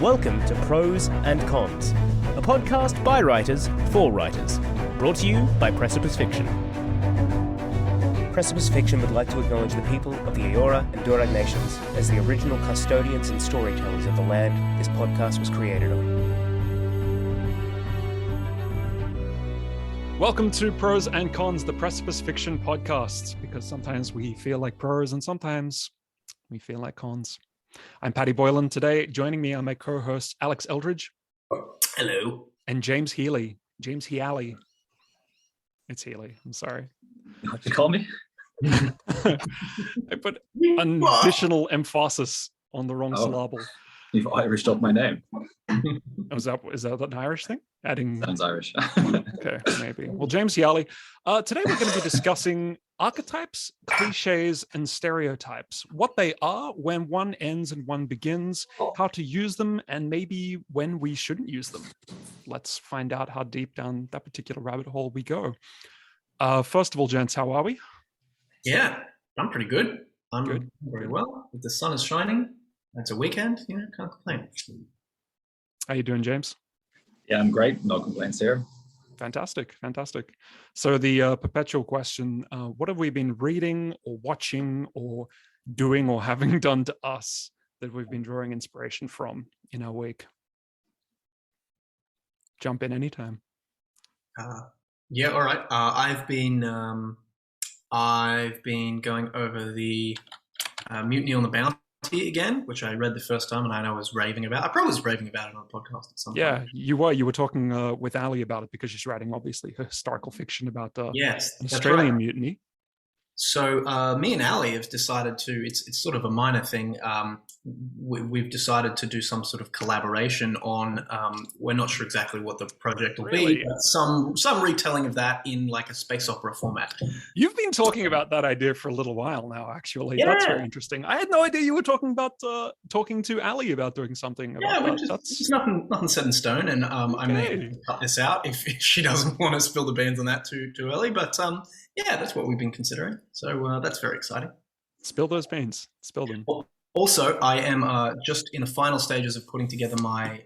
Welcome to Pros and Cons, a podcast by writers for writers, brought to you by Precipice Fiction. Precipice Fiction would like to acknowledge the people of the Eora and Durag nations as the original custodians and storytellers of the land this podcast was created on. Welcome to Pros and Cons, the Precipice Fiction podcast, because sometimes we feel like pros and sometimes we feel like cons. I'm Paddy Boylan. Today, joining me are my co-hosts Alex Eldridge. Hello. And James Healy. James Healy. It's Healy. I'm sorry. What did you call me? I put an additional emphasis on the wrong syllable. You've Irished up my name. Is that an Irish thing? Sounds Irish. Okay, maybe. Well, James Healy. Today we're going to be discussing archetypes, cliches, and stereotypes. What they are, when one ends and one begins, how to use them, and maybe when we shouldn't use them. Let's find out how deep down that particular rabbit hole we go. First of all, gents, how are we? Yeah, I'm pretty good. I'm good. Very well. The sun is shining. It's a weekend, can't complain. How you doing, James? Yeah, I'm great. No complaints here. Fantastic. So the perpetual question, what have we been reading or watching or doing or having done to us that we've been drawing inspiration from in our week? Jump in anytime. Yeah, all right. I've been going over the Mutiny on the Bounty again, which I read the first time and I know I was raving about. I probably was raving about it on a podcast at some point. Yeah, you were talking with Ali about it because she's writing obviously historical fiction about yes, an Australian mutiny. So me and Ali have decided to, it's sort of a minor thing, we've decided to do some sort of collaboration on, we're not sure exactly what the project will be, but some retelling of that in like a space opera format. You've been talking about that idea for a little while now, actually. Yeah. That's very interesting. I had no idea you were talking to Ali about doing something about that. It's nothing set in stone, and okay. I may cut this out if she doesn't want to spill the beans on that too early, but yeah, that's what we've been considering. So that's very exciting. Spill those beans. Spill them. Also, I am just in the final stages of putting together my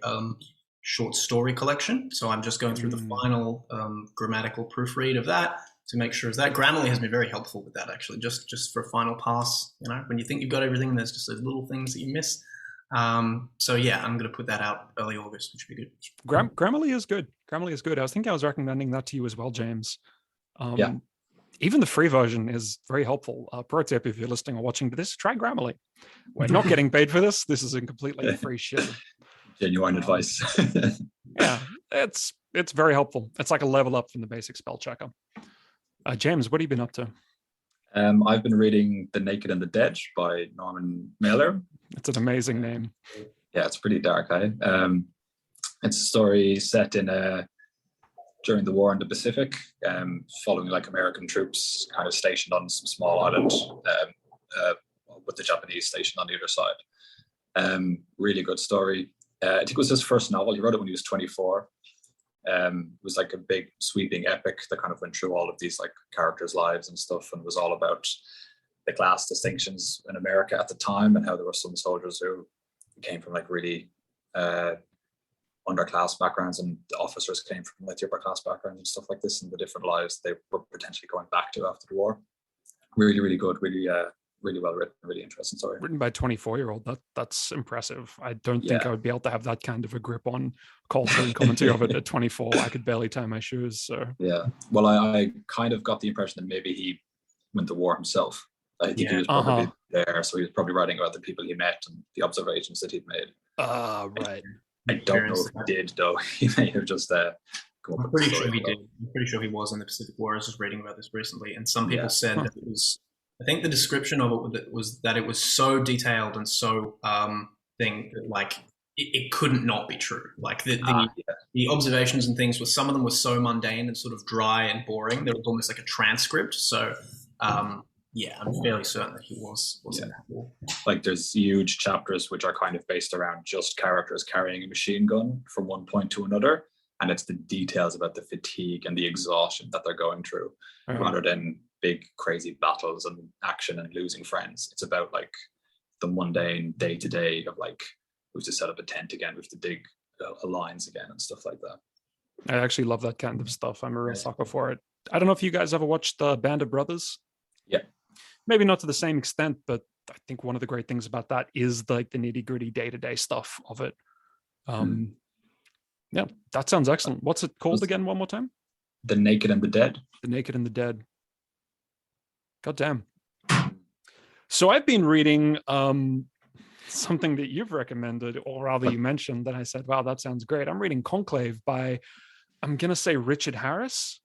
short story collection. So I'm just going through the final grammatical proofread of that to make sure that Grammarly has been very helpful with that, actually, just for a final pass. When you think you've got everything, there's just those little things that you miss. So yeah, I'm going to put that out early August, which would be good. Grammarly is good. Grammarly is good. I was recommending that to you as well, James. Yeah. Even the free version is very helpful. Pro tip, if you're listening or watching this, try Grammarly. We're not getting paid for this. This is a completely free show. Genuine advice. Yeah, it's very helpful. It's like a level up from the basic spell checker. James, what have you been up to? I've been reading The Naked and the Dead by Norman Mailer. It's an amazing name. Yeah, it's pretty dark, eh? It's a story set in during the war in the Pacific, following like American troops kind of stationed on some small island with the Japanese stationed on the other side. Really good story. I think it was his first novel. He wrote it when he was 24. It was like a big sweeping epic that kind of went through all of these like characters' lives and stuff, and was all about the class distinctions in America at the time and how there were some soldiers who came from like really underclass backgrounds, and the officers came from like the upper class backgrounds and stuff like this, and the different lives they were potentially going back to after the war. Really, really good, really well written, really interesting story. Written by a 24-year-old, that's impressive. I don't think I would be able to have that kind of a grip on culture and commentary of it at 24. I could barely tie my shoes. So yeah, well, I kind of got the impression that maybe he went to war himself. I think he was probably there, so he was probably writing about the people he met and the observations that he'd made. Right. I don't know if he did, though. He may have just come up I'm pretty sure he did. I'm pretty sure he was in the Pacific War. I was just reading about this recently, and some people said that it was. I think the description of it was that it was so detailed and so thing that like it couldn't not be true. Like the observations and things some of them were so mundane and sort of dry and boring. There was almost like a transcript. So yeah, I'm fairly certain that he was in that war. Like there's huge chapters which are kind of based around just characters carrying a machine gun from one point to another, and it's the details about the fatigue and the exhaustion that they're going through, rather than big crazy battles and action and losing friends. It's about like the mundane day to day of like we have to set up a tent again, we have to dig lines again and stuff like that. I actually love that kind of stuff. I'm a real sucker for it. I don't know if you guys ever watched the Band of Brothers. Yeah. Maybe not to the same extent, but I think one of the great things about that is like the nitty gritty day-to-day stuff of it. Yeah, that sounds excellent. What's it called again one more time? The Naked and the Dead. The Naked and the Dead. God damn. So I've been reading something that you've recommended, or rather you mentioned, that I said, wow, that sounds great. I'm reading Conclave by, I'm going to say Richard Harris.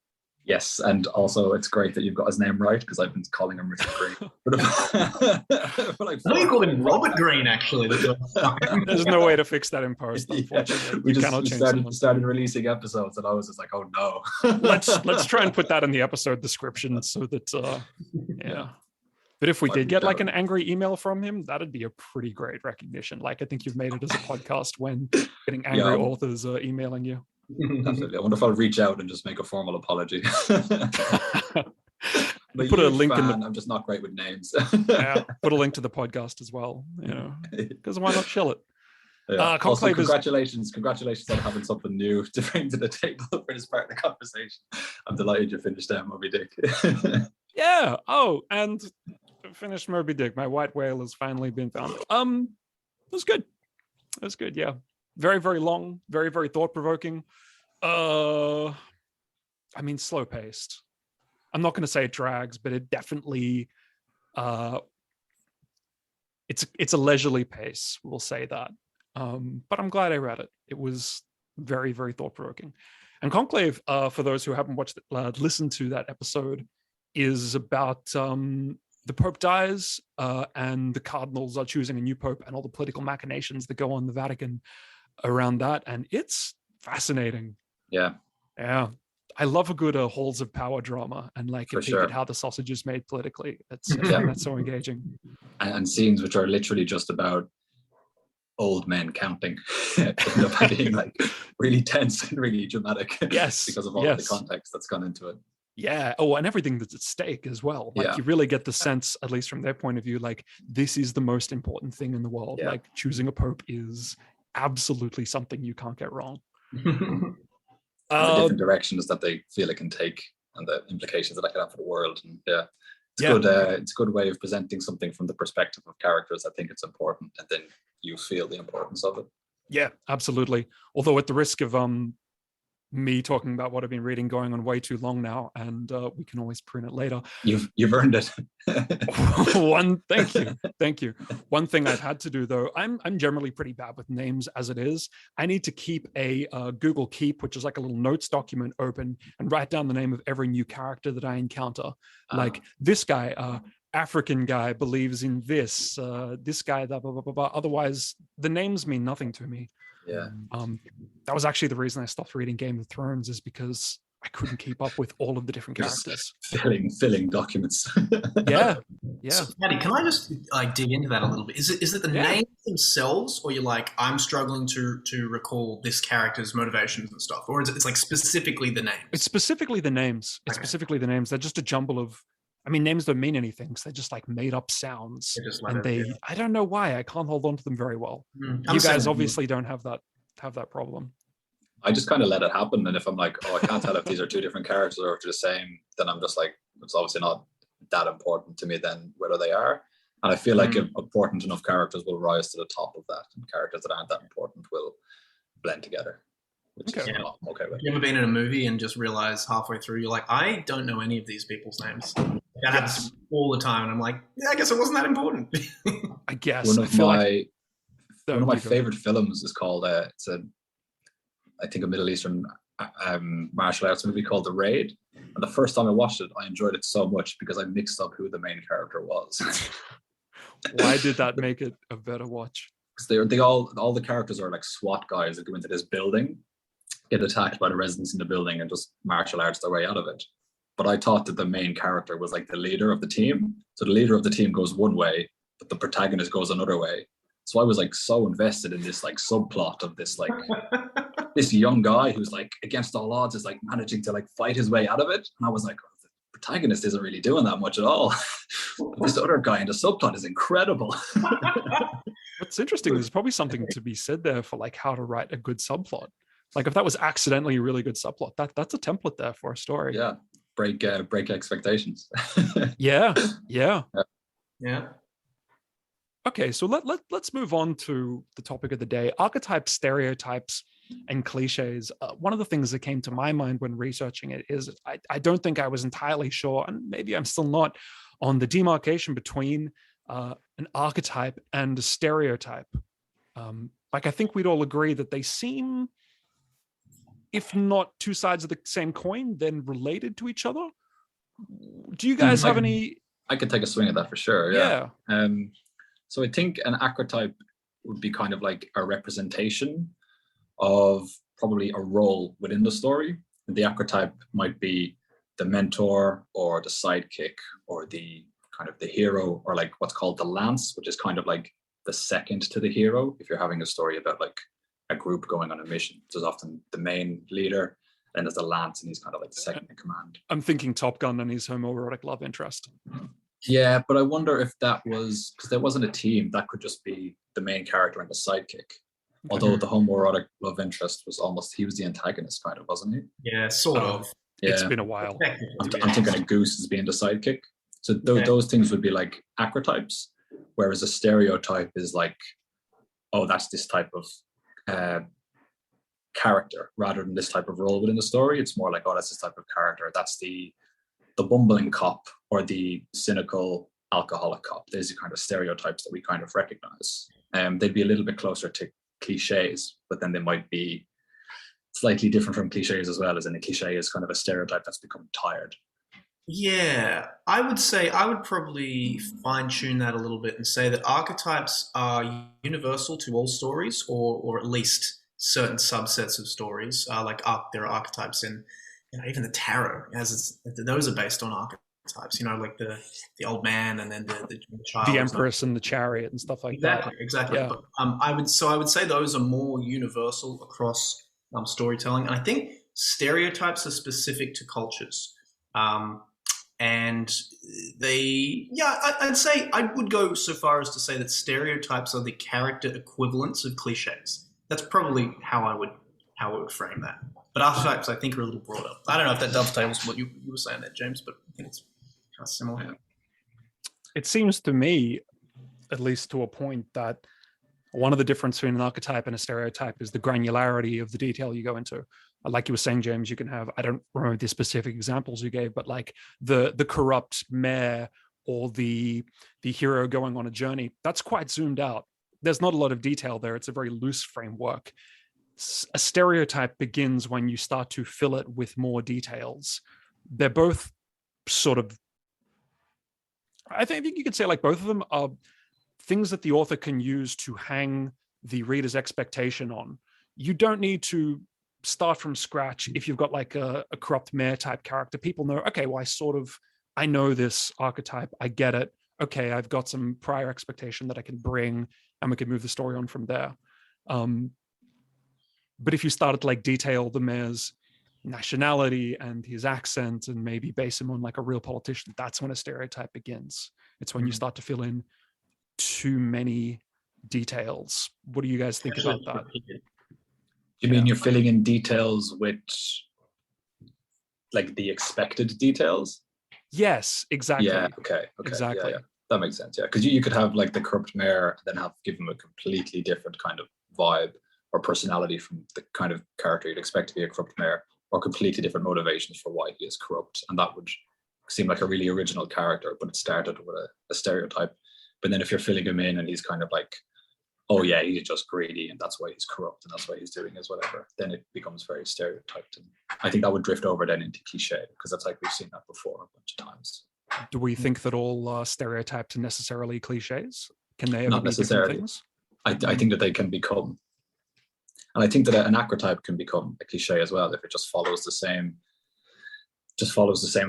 Yes, and also it's great that you've got his name right, because I've been calling him Richard Green. No, you called him Robert Green, actually. There's no way to fix that in post, unfortunately. We started releasing episodes, and I was just like, oh no. let's try and put that in the episode description so that, yeah. But if we did get like an angry email from him, that'd be a pretty great recognition. Like, I think you've made it as a podcast when getting angry authors emailing you. Definitely. I wonder if I'll reach out and just make a formal apology. Put a link in the. I'm just not great with names. Yeah, put a link to the podcast as well. You know, because why not chill it? Yeah. Also, congratulations on having something new to bring to the table for this part of the conversation. I'm delighted you finished Moby Dick. Yeah. Oh, and finished Moby Dick. My white whale has finally been found. It was good. It was good. Yeah. Very, very long, very, very thought-provoking. I mean, slow-paced. I'm not going to say it drags, but it definitely, it's a leisurely pace, we'll say that. But I'm glad I read it. It was very, very thought-provoking. And Conclave, for those who haven't watched it, listened to that episode, is about the Pope dies and the cardinals are choosing a new Pope and all the political machinations that go on in the Vatican around that, and it's fascinating. Yeah I love a good halls of power drama, and like a peek at how the sausage is made politically. That's so engaging, and scenes which are literally just about old men counting end up being like really tense and really dramatic. Yes, because of all of the context that's gone into it. Yeah. Oh, and everything that's at stake as well. Like you really get the sense, at least from their point of view, like this is the most important thing in the world. Like choosing a pope is absolutely something you can't get wrong. The different directions that they feel it can take and the implications that that can have for the world. And good. It's a good way of presenting something from the perspective of characters. I think it's important, and then you feel the importance of it. Yeah, absolutely. Although at the risk of me talking about what I've been reading going on way too long now, and we can always prune it later. You've earned it. Thank you. One thing I've had to do though, I'm generally pretty bad with names as it is. I need to keep a Google Keep, which is like a little notes document, open and write down the name of every new character that I encounter. Like this guy, African guy believes in this. This guy, blah, blah, blah, blah, blah. Otherwise, the names mean nothing to me. Yeah. That was actually the reason I stopped reading Game of Thrones, is because I couldn't keep up with all of the different characters. Filling documents. Yeah. So, Paddy, can I just like dig into that a little bit? Is it the names themselves, or you're like, I'm struggling to recall this character's motivations and stuff, or is it's like specifically the names? It's specifically the names. Specifically the names. They're just a jumble of. I mean, names don't mean anything, because they're just like made up sounds. I don't know why I can't hold on to them very well. You guys obviously don't have that problem. I just kind of let it happen, and if I'm like, oh, I can't tell if these are two different characters or if they're the same, then I'm just like, it's obviously not that important to me then whether they are. And I feel like important enough characters will rise to the top of that, and characters that aren't that important will blend together. Which is okay with. Have you ever been in a movie and just realize halfway through you're like, I don't know any of these people's names? That happens all the time, and I'm like, yeah, I guess it wasn't that important. I guess one of my favorite films is called I think a Middle Eastern martial arts movie called The Raid. And the first time I watched it, I enjoyed it so much because I mixed up who the main character was. Why did that make it a better watch? Because all the characters are like SWAT guys that go into this building, get attacked by the residents in the building, and just martial arts their way out of it. But I thought that the main character was like the leader of the team. So the leader of the team goes one way, but the protagonist goes another way. So I was like so invested in this like subplot of this like this young guy who's like against all odds is like managing to like fight his way out of it. And I was like, oh, the protagonist isn't really doing that much at all. This other guy in the subplot is incredible. What's interesting, there's probably something to be said there for like how to write a good subplot. Like if that was accidentally a really good subplot, that's a template there for a story. Yeah, break expectations. Yeah. Yeah. Okay, so let's move on to the topic of the day: archetypes, stereotypes, and cliches. One of the things that came to my mind when researching it is I don't think I was entirely sure, and maybe I'm still not, on the demarcation between an archetype and a stereotype. Like I think we'd all agree that they seem, if not two sides of the same coin, then related to each other. Do you guys have any? I could take a swing at that for sure. Yeah. So I think an archetype would be kind of like a representation of probably a role within the story. The archetype might be the mentor or the sidekick or the kind of the hero, or like what's called the lance, which is kind of like the second to the hero. If you're having a story about like a group going on a mission, there's often the main leader, then there's the lance, and he's kind of like the second in command. I'm thinking Top Gun and his homoerotic love interest. Yeah, but I wonder if that was, because there wasn't a team, that could just be the main character and the sidekick. Although the homoerotic love interest was almost, he was the antagonist kind of, wasn't he? Yeah, sort of. Yeah. It's been a while. I'm thinking of Goose as being the sidekick. So those things would be like archetypes, whereas a stereotype is like, oh, that's this type of character rather than this type of role within the story. It's more like, oh, that's this type of character. That's the bumbling cop or the cynical alcoholic cop. These are kind of stereotypes that we kind of recognize. They'd be a little bit closer to cliches, but then they might be slightly different from cliches as well, as in a cliche is kind of a stereotype that's become tired. Yeah, I would say I would probably fine tune that a little bit and say that archetypes are universal to all stories, or at least certain subsets of stories. There are archetypes in, even the tarot, those are based on archetypes. Like the old man, and then the child, the empress, and the chariot, and stuff like that. Exactly. Yeah. But I would say those are more universal across storytelling, and I think stereotypes are specific to cultures. And I'd say I would go so far as to say that stereotypes are the character equivalents of cliches. That's probably how I would frame that. But archetypes, I think, are a little broader. I don't know if that dovetails what you were saying there, James, but I think it's kind of similar. It seems to me, at least to a point, that one of the differences between an archetype and a stereotype is the granularity of the detail you go into. Like you were saying, James, you can have, I don't remember the specific examples you gave, but like the corrupt mayor or the hero going on a journey, that's quite zoomed out. There's not a lot of detail there. It's a very loose framework. A stereotype begins when you start to fill it with more details. They're both sort of, I think you could say like both of them are things that the author can use to hang the reader's expectation on. You don't need to start from scratch if you've got like a corrupt mayor type character. People know, okay, well, I know this archetype, I get it. Okay, I've got some prior expectation that I can bring, and we can move the story on from there. But if you started to like detail the mayor's nationality and his accent and maybe base him on like a real politician, that's when a stereotype begins. It's when you start to fill in too many details. What do you guys think about that? You mean you're filling in details with like the expected details? Yes, exactly. Yeah, okay. Exactly. Yeah. That makes sense, yeah. Because you could have like the corrupt mayor and then give him a completely different kind of vibe or personality from the kind of character you'd expect to be a corrupt mayor, or completely different motivations for why he is corrupt. And that would seem like a really original character, but it started with a stereotype. But then if you're filling him in and he's kind of like, oh yeah, he's just greedy and that's why he's corrupt and that's why he's doing his whatever, then it becomes very stereotyped. And I think that would drift over then into cliche, because that's like we've seen that before a bunch of times. Do we think that all stereotypes are necessarily cliches? Can they ever Not be necessarily. different things? I think that they can become, and I think that an archetype can become a cliche as well if it just follows the same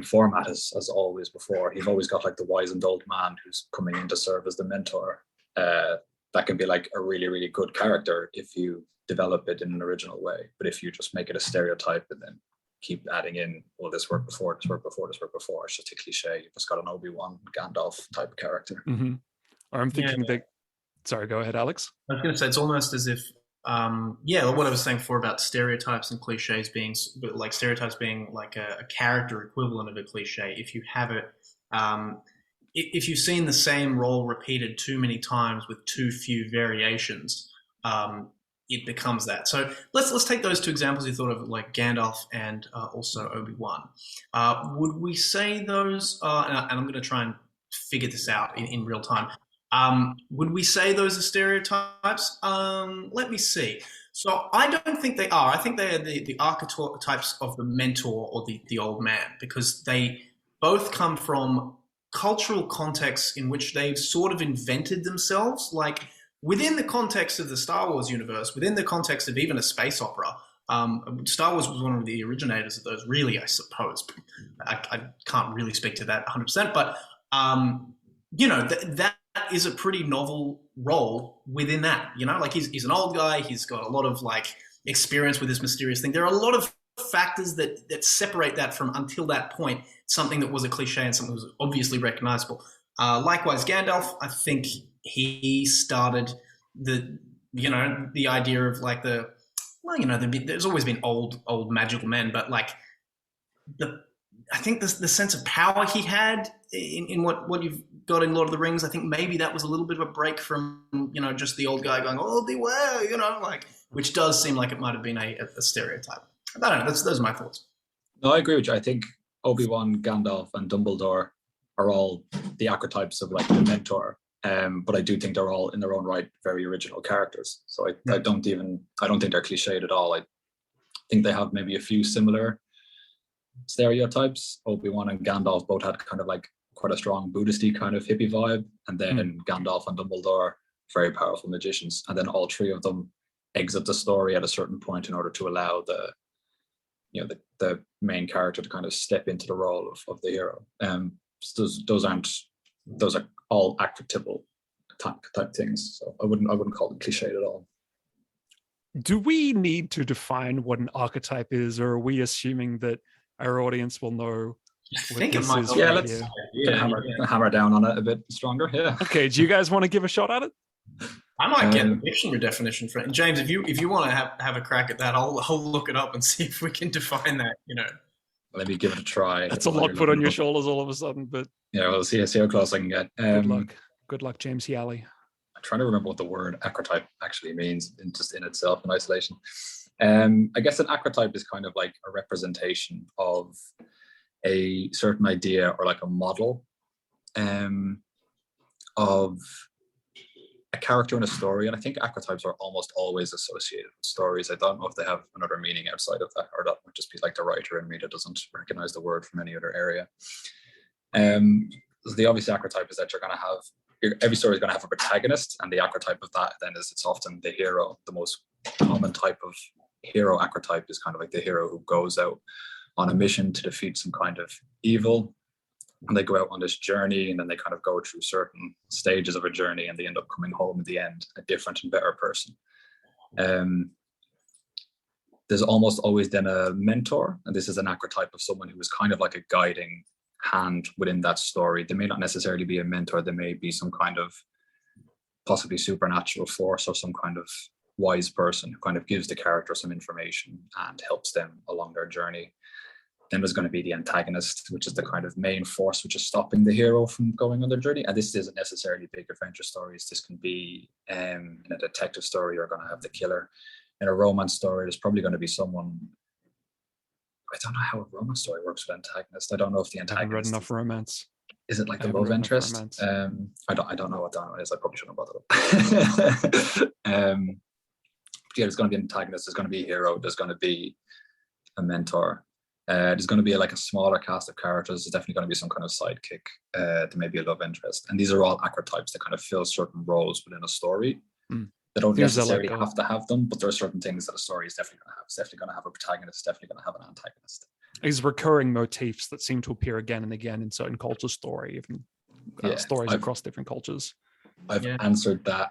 format as always before. You've always got like the wizened old man who's coming in to serve as the mentor. That can be like a really, really good character if you develop it in an original way. But if you just make it a stereotype and then keep adding in, well, this worked before, it's just a cliche. You've just got an Obi Wan, Gandalf type character. Mm-hmm. Or I'm thinking that Sorry, go ahead, Alex. I was going to say it's almost as if, what I was saying before about stereotypes and cliches being like stereotypes being like a character equivalent of a cliche. If you have it, if you've seen the same role repeated too many times with too few variations, it becomes that. So let's take those two examples you thought of, like Gandalf and also Obi Wan. Would we say those? And I'm going to try and figure this out in real time. Would we say those are stereotypes? Let me see. So I don't think they are. I think they are the archetypes of the mentor or the old man, because they both come from cultural contexts in which they've sort of invented themselves, like within the context of the Star Wars universe, within the context of even a space opera. Star Wars was one of the originators of those, really, I suppose. I can't really speak to that 100%, but that is a pretty novel role within that. Like he's an old guy, he's got a lot of like experience with this mysterious thing. There are a lot of factors that separate that from, until that point, something that was a cliche and something that was obviously recognizable. Likewise, Gandalf, I think he started the idea of like there's always been old magical men, but like I think the sense of power he had in what you've got in Lord of the Rings, I think maybe that was a little bit of a break from, just the old guy going, oh, beware, which does seem like it might have been a stereotype. I don't know, those are my thoughts. No, I agree with you. I think Obi-Wan, Gandalf, and Dumbledore are all the archetypes of like the mentor. But I do think they're all in their own right very original characters. So I don't think they're cliched at all. I think they have maybe a few similar stereotypes. Obi-Wan and Gandalf both had kind of like quite a strong Buddhist-y kind of hippie vibe, and then Gandalf and Dumbledore, very powerful magicians, and then all three of them exit the story at a certain point in order to allow the main character to kind of step into the role of the hero. So those are all archetypal type things. So I wouldn't call them cliched at all. Do we need to define what an archetype is, or are we assuming that our audience will know what this is? Yeah, let's hammer down on it a bit stronger. Yeah. Okay. Do you guys want to give a shot at it? I might get a dictionary definition for it. And James, if you want to have a crack at that, I'll look it up and see if we can define that. Let me give it a try. That's a lot put on your shoulders all of a sudden, but yeah, we'll see how close I can get. Good luck, James Yalley. I'm trying to remember what the word archetype actually means in itself in isolation. I guess an archetype is kind of like a representation of a certain idea or like a model of a character in a story. And I think archetypes are almost always associated with stories. I don't know if they have another meaning outside of that, or that might just be like the writer in me that doesn't recognize the word from any other area. The obvious archetype is that you're going to have, every story is going to have a protagonist, and the archetype of that then is it's often the hero. The most common type of hero archetype is kind of like the hero who goes out on a mission to defeat some kind of evil, and they go out on this journey, and then they kind of go through certain stages of a journey, and they end up coming home at the end a different and better person. There's almost always then a mentor, and this is an archetype of someone who is kind of like a guiding hand within that story. They may not necessarily be a mentor, they may be some kind of possibly supernatural force or some kind of wise person who kind of gives the character some information and helps them along their journey. Then there's going to be the antagonist, which is the kind of main force which is stopping the hero from going on their journey. And this isn't necessarily big adventure stories. This can be in a detective story, you're going to have the killer. In a romance story, there's probably going to be someone. I don't know how a romance story works with antagonist. I don't know if the antagonist. I haven't read enough romance. Is it like the love interest? I don't know what that is. I probably shouldnhave brought it up. Yeah, there's going to be an antagonist. There's going to be a hero. There's going to be a mentor. There's going to be like a smaller cast of characters. There's definitely going to be some kind of sidekick. There may be a love interest, and these are all archetypes that kind of fill certain roles within a story. They don't necessarily have to have them, but there are certain things that a story is definitely going to have. It's definitely going to have a protagonist. It's definitely going to have an antagonist. These recurring motifs that seem to appear again and again in certain culture story, even stories across different cultures. I've answered that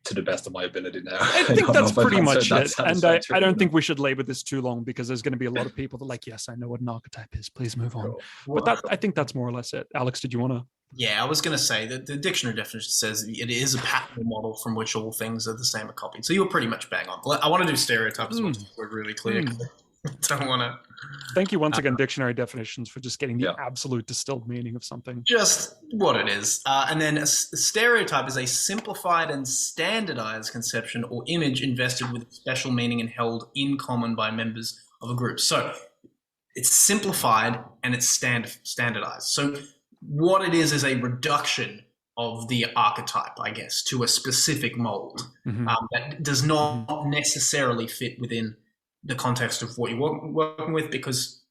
to the best of my ability now. I think don't know that's if I've pretty much answered that it. And I don't satisfactorily think we should labor this too long, because there's going to be a lot of people that are like, yes, I know what an archetype is. Please move on. But I think that's more or less it. Alex, did you want to? Yeah, I was going to say that the dictionary definition says it is a pattern model from which all things are the same or copied. So you were pretty much bang on. I want to do stereotypes as well, so we're really clear. Don't want to. Thank you once again, dictionary definitions, for just getting the absolute distilled meaning of something. Just what it is. And then a stereotype is a simplified and standardized conception or image invested with special meaning and held in common by members of a group. So it's simplified and it's standardized. So what it is a reduction of the archetype, I guess, to a specific mold that does not necessarily fit within the context of what you're working with, because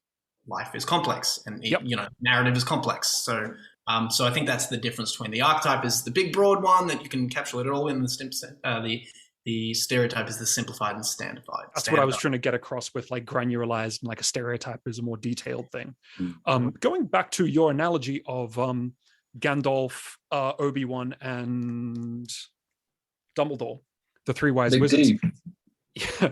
life is complex and narrative is complex. So so I think that's the difference between the archetype is the big broad one that you can encapsulate it all in. The stereotype is the simplified and standardized. That's what I was trying to get across with like granularized, and like a stereotype is a more detailed thing. Going back to your analogy of Gandalf, Obi Wan, and Dumbledore, the three wise wizards. Yeah,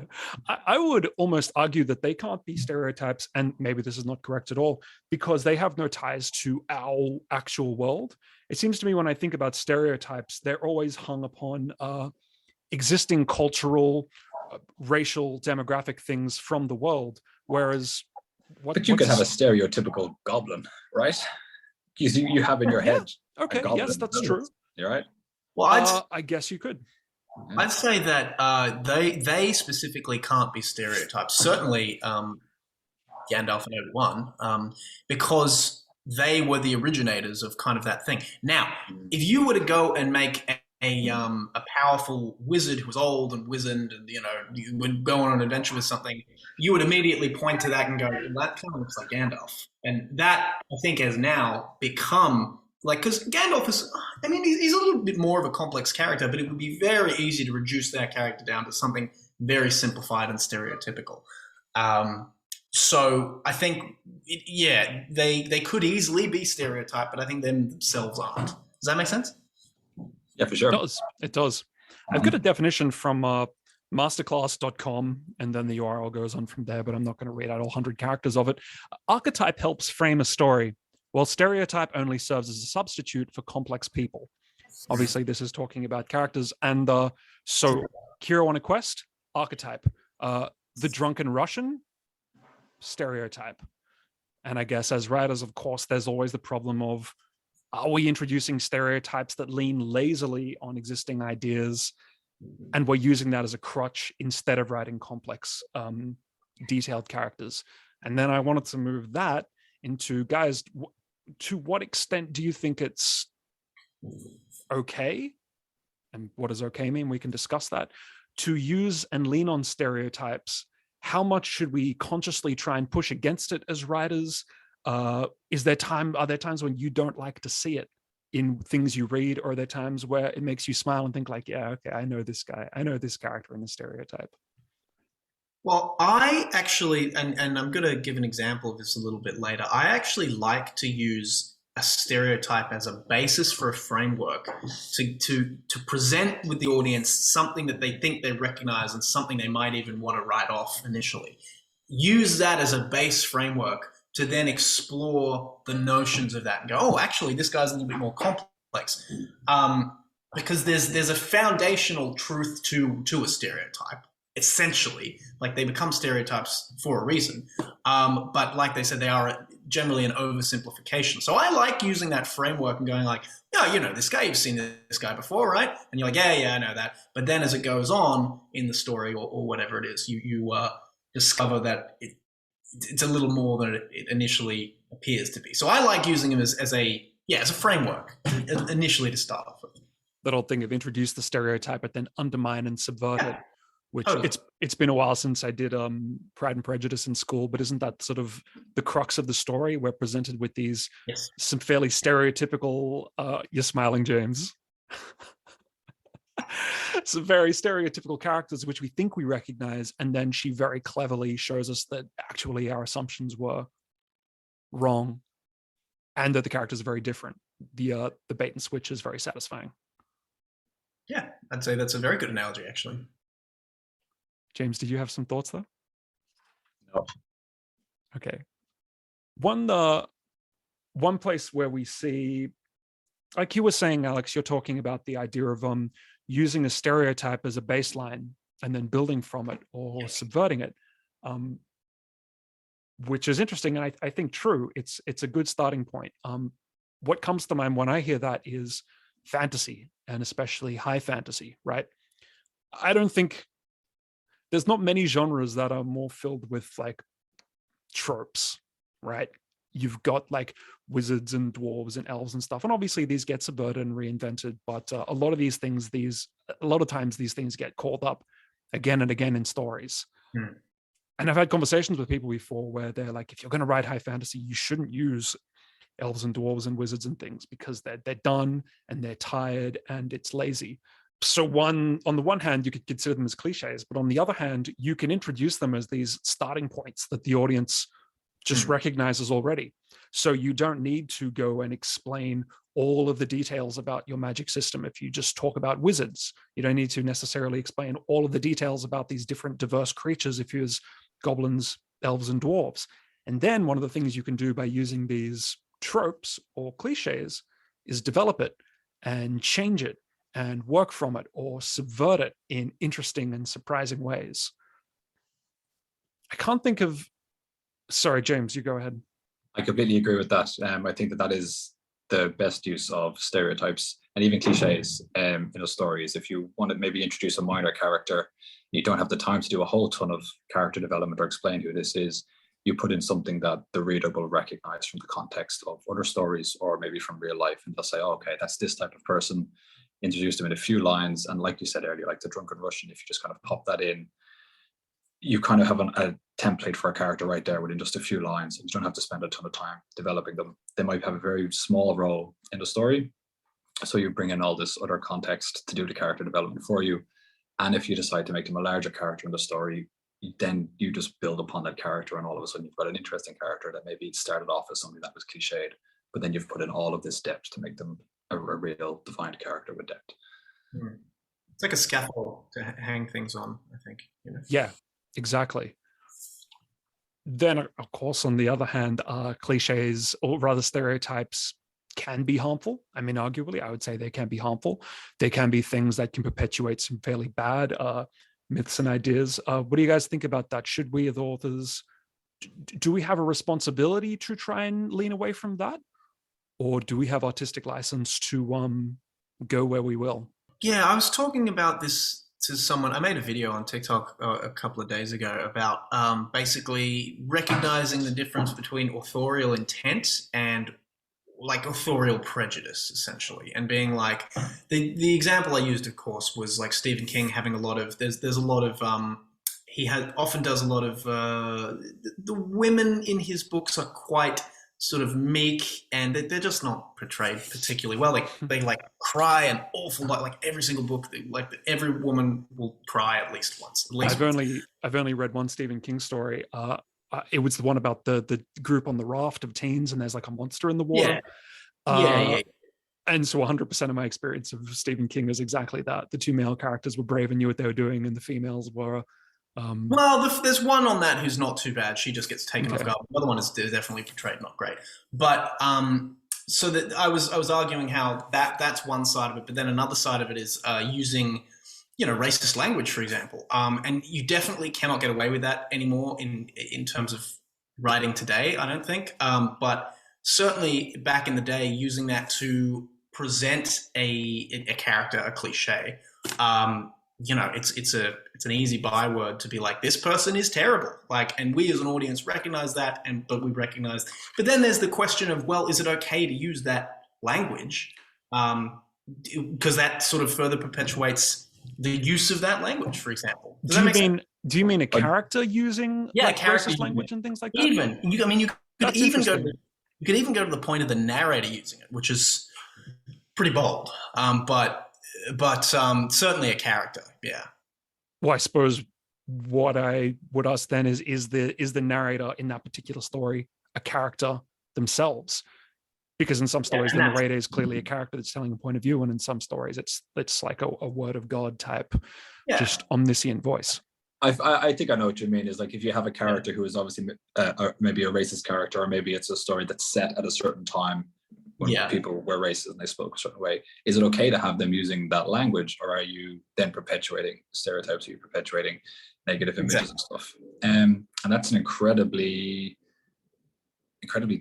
I would almost argue that they can't be stereotypes, and maybe this is not correct at all, because they have no ties to our actual world. It seems to me when I think about stereotypes, they're always hung upon existing cultural, racial, demographic things from the world, whereas but you could have a stereotypical goblin, right? You have in your head. Okay, yes, that's true. You're right. Well, I guess you could. I'd say that they specifically can't be stereotypes. Certainly, Gandalf and Obi Wan, because they were the originators of kind of that thing. Now, if you were to go and make a powerful wizard who was old and wizened, and you would go on an adventure with something, you would immediately point to that and go, well, "That kind of looks like Gandalf," and that I think has now become. Like, because Gandalf is, I mean, he's a little bit more of a complex character, but it would be very easy to reduce that character down to something very simplified and stereotypical. So I think, they could easily be stereotyped, but I think themselves aren't. Does that make sense? Yeah, for sure. It does. I've got a definition from masterclass.com, and then the URL goes on from there, but I'm not going to read out all 100 characters of it. Archetype helps frame a story, while stereotype only serves as a substitute for complex people. Obviously, this is talking about characters. And so Kira on a Quest, archetype. The Drunken Russian, stereotype. And I guess as writers, of course, there's always the problem of, are we introducing stereotypes that lean lazily on existing ideas, and we're using that as a crutch instead of writing complex, detailed characters? And then I wanted to move that into, guys, to what extent do you think it's okay, and what does okay mean? We can discuss that, to use and lean on stereotypes. How much should we consciously try and push against it as writers? Are there times when you don't like to see it in things you read, or are there times where it makes you smile and think like, yeah, okay, I know this guy, I know this character in the stereotype? Well, I actually, and I'm going to give an example of this a little bit later, I actually like to use a stereotype as a basis for a framework to present with the audience something that they think they recognize and something they might even want to write off initially. Use that as a base framework to then explore the notions of that and go, oh, actually, this guy's a little bit more complex. Because there's a foundational truth to a stereotype. Essentially, like, they become stereotypes for a reason, but like they said, they are generally an oversimplification. So I like using that framework and going like, yeah, this guy, you've seen this guy before, right? And you're like, yeah, I know that. But then as it goes on in the story or whatever it is, you discover that it's a little more than it initially appears to be. So I like using them as a framework initially to start off with. That old thing of introduce the stereotype but then undermine and subvert it. Which it's been a while since I did Pride and Prejudice in school, but isn't that sort of the crux of the story? We're presented with these some fairly stereotypical, you're smiling, James. Some very stereotypical characters which we think we recognize, and then she very cleverly shows us that actually our assumptions were wrong, and that the characters are very different. The bait and switch is very satisfying. Yeah, I'd say that's a very good analogy, actually. James, did you have some thoughts though? No. Okay. One place where we see, like you were saying, Alex, you're talking about the idea of using a stereotype as a baseline and then building from it or subverting it, which is interesting, and I think true. It's a good starting point. What comes to mind when I hear that is fantasy, and especially high fantasy, right? I don't think there's not many genres that are more filled with like tropes, right? You've got like wizards and dwarves and elves and stuff, and obviously these get subverted and reinvented, but a lot of times these things get called up again and again in stories. And I've had conversations with people before where they're like, if you're going to write high fantasy, you shouldn't use elves and dwarves and wizards and things because they're done and they're tired and it's lazy. So on the one hand, you could consider them as cliches, but on the other hand, you can introduce them as these starting points that the audience just recognizes already. So you don't need to go and explain all of the details about your magic system. If you just talk about wizards, you don't need to necessarily explain all of the details about these different diverse creatures if you use goblins, elves, and dwarves. And then one of the things you can do by using these tropes or cliches is develop it and change it and work from it or subvert it in interesting and surprising ways. I can't think of, sorry, James, you go ahead. I completely agree with that. I think that is the best use of stereotypes and even cliches in a story. Is if you want to maybe introduce a minor character, you don't have the time to do a whole ton of character development or explain who this is. You put in something that the reader will recognize from the context of other stories or maybe from real life, and they'll say, oh, okay, that's this type of person. Introduce them in a few lines, and like you said earlier, like the drunken Russian, if you just kind of pop that in, you kind of have a template for a character right there within just a few lines, and you don't have to spend a ton of time developing them. They might have a very small role in the story, so you bring in all this other context to do the character development for you. And if you decide to make them a larger character in the story, then you just build upon that character, and all of a sudden you've got an interesting character that maybe started off as something that was cliched, but then you've put in all of this depth to make them a real defined character with depth. It's like a scaffold to hang things on, I think. You know? Yeah, exactly. Then, of course, on the other hand, cliches or rather stereotypes can be harmful. I mean, arguably, I would say they can be harmful. They can be things that can perpetuate some fairly bad myths and ideas. What do you guys think about that? Should we, as authors, do we have a responsibility to try and lean away from that? Or do we have artistic license to go where we will? Yeah, I was talking about this to someone. I made a video on TikTok a couple of days ago about basically recognizing the difference between authorial intent and like authorial prejudice, essentially, and being like the example I used, of course, was like Stephen King having a lot of there's a lot of often does a lot of the women in his books are quite sort of meek, and they're just not portrayed particularly well. They like cry an awful lot. Like every single book, like every woman will cry at least once. I've only read one Stephen King story. It was the one about the group on the raft of teens, and there's like a monster in the water. Yeah. And so 100% of my experience of Stephen King is exactly that. The two male characters were brave and knew what they were doing, and the females were. Well, there's one on that who's not too bad. She just gets taken off guard. The other one is definitely portrayed not great. But so that I was arguing how that's one side of it, but then another side of it is using, racist language, for example. And you definitely cannot get away with that anymore in terms of writing today, I don't think. But certainly back in the day, using that to present a character, a cliche. It's an easy byword to be like, this person is terrible. Like, and we as an audience recognize that, but then there's the question of, well, is it okay to use that language? Because that sort of further perpetuates the use of that language, for example. Do you mean a character using racist language and things like that? You could even go to the point of the narrator using it, which is pretty bold. But certainly a character, yeah. Well, I suppose what I would ask then is the narrator in that particular story a character themselves? Because in some stories, the and narrator is clearly a character that's telling a point of view, and in some stories, it's like a word of God type, just omniscient voice. I think I know what you mean. Is like if you have a character who is obviously maybe a racist character, or maybe it's a story that's set at a certain time when people were racist and they spoke a certain way. Is it okay to have them using that language, or are you then perpetuating stereotypes? Are you perpetuating negative images and stuff? And that's an incredibly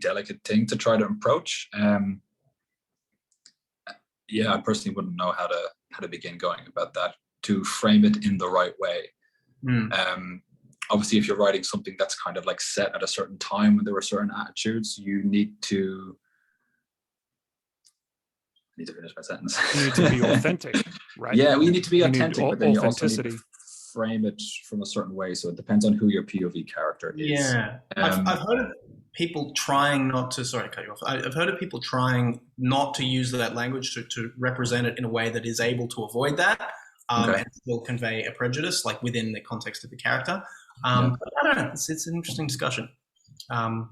delicate thing to try to approach. I personally wouldn't know how to begin going about that, to frame it in the right way. Obviously, if you're writing something that's kind of like set at a certain time when there were certain attitudes, you need to finish my sentence. You need to be authentic, right? Yeah, we need to be authentic, but then you also need authenticity. to frame it from a certain way. So it depends on who your POV character is. Yeah, I've heard of people trying not to. Sorry to cut you off. I've heard of people trying not to use that language to represent it in a way that is able to avoid that. And still convey a prejudice, like within the context of the character. But I don't know. It's an interesting discussion. I